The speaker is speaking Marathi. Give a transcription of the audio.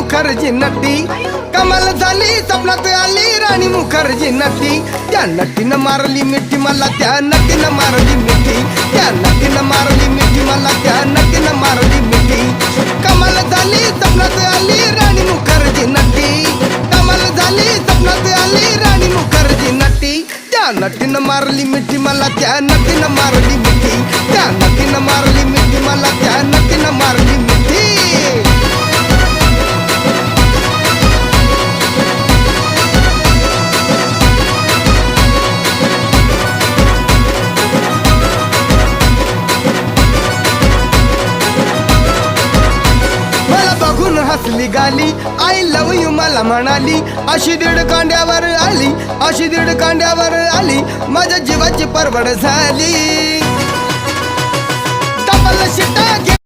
मुखर्जी नटी कमाल झाली स्वप्नात आली राणी मुखर्जी नटी त्या नटीनं मारली मिठी मला त्या नटीनं मारली मिठी त्या नटीनं मारली मिठी मला त्या नटीनं मारली मिठी कमाल झाली स्वप्नात आली राणी मुखर्जी नटी कमाल झाली स्वप्नात आली राणी मुखर्जी नटी त्या नटीनं मारली मिठी मला त्या नटीनं मारली मिठी त्या नटीनं मारली मिठी मला त्या नटीनं मारली मिठी हसली गाली आय लव यू मला म्हणाली अशी दीड कांड्यावर आली अशी दीड कांड्यावर आली माझ्या जीवाची परवड झाली डबल शिटा